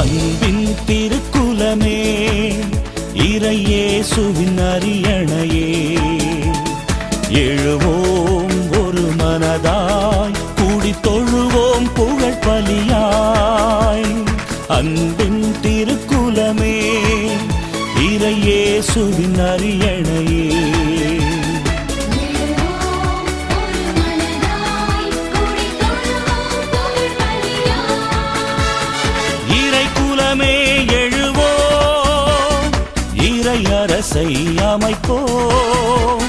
அன்பின் திருக்குலமே, இறையேசுவின் அரியணையே, எழுவோம் ஒரு மனதாய், கூடி தொழுவோம் புகழ் பலியாய். அன்பின் திருக்குலமே, இறையேசுவின் அரியணையே, இறைக்குலமே எழுவோம், இறையரசை அமைப்போம்,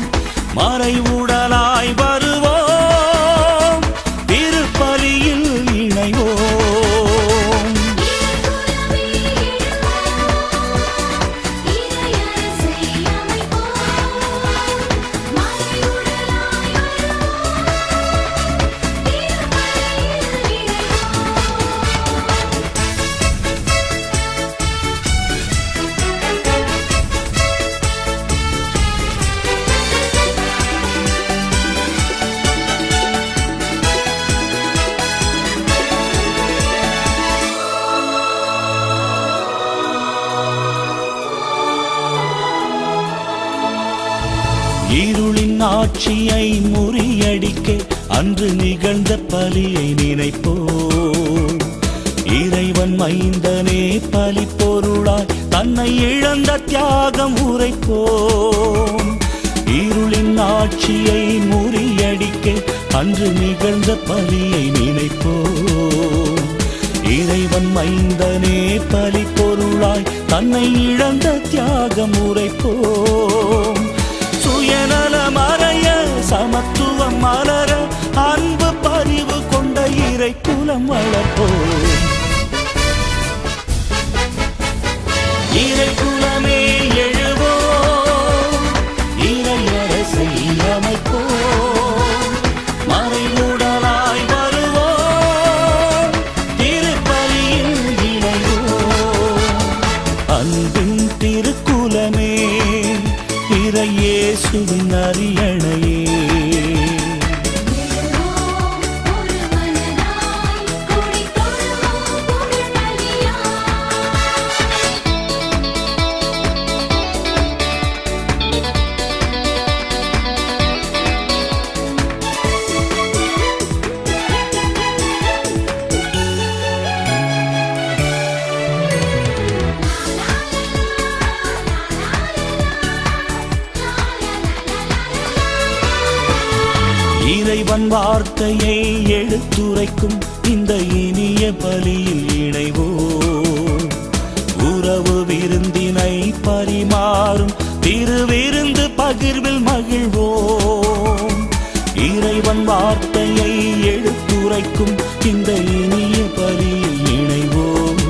மறைவுடலாய் வருவோம், திருப்பலியில் இணைவோம். இருளின் ஆட்சியை முறியடிக்க அன்று நிகழ்ந்த பலியை நினைப்போம். இறைவன் மைந்தனே பலி பொருளாய் தன்னை இழந்த தியாகம் உரைப்போம். இருளின் ஆட்சியை முறியடிக்க அன்று நிகழ்ந்த பலியை நினைப்போம். இறைவன் மைந்தனே பலி பொருளாய் தன்னை இழந்த தியாகம் உரைப்போம். சுயநல மறைய சமத்துவம் மலர அன்பு பரிவு கொண்ட இறைக்குலம் வளர்ப்போம். இறைக்குலமே எழுவோம், இறையரசை அமைப்போம், மறைவுடலாய் வருவோம், திருப்பலியில் இணைவோம். அன்பின் திருக்குலமே, இறையேசுவின் அரியணையே, இறைவன் வார்த்தையை எடுத்துரைக்கும் இந்த இனிய பலியில் இணைவோம். உறவு விருந்தினை பரிமாறும் திருவிருந்து பகிர்வில் மகிழ்வோம். இறைவன் வார்த்தையை எடுத்துரைக்கும் இந்த இனிய பலியில் இணைவோம்.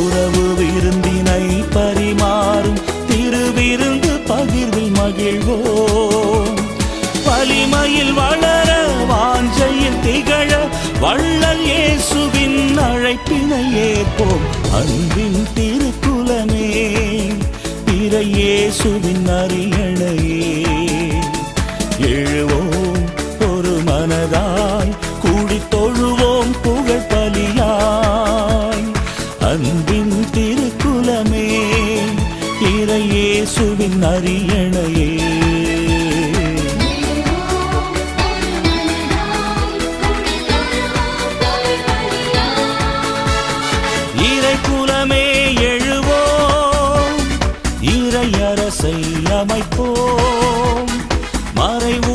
உறவு விருந்தினை பரிமாறும் திருவிருந்து பகிர்வில் மகிழ்வோம். வலிமையில் வளர வாஞ்சையில் திகழ வள்ளல் இயேசுவின் அழைப்பினை ஏற்போம். அன்பின் திருக்குலமே, இறையேசுவின் அரியணையே, எழுவோம் ஒரு மனதாய், கூடி தொழுவோம் புகழ் பலியாய். அன்பின் திருக்குலமே, இறையேசுவின் அரியணையே, இறைக்குலமே எழுவோம், இறையரசை அமைப்போம், மறைவு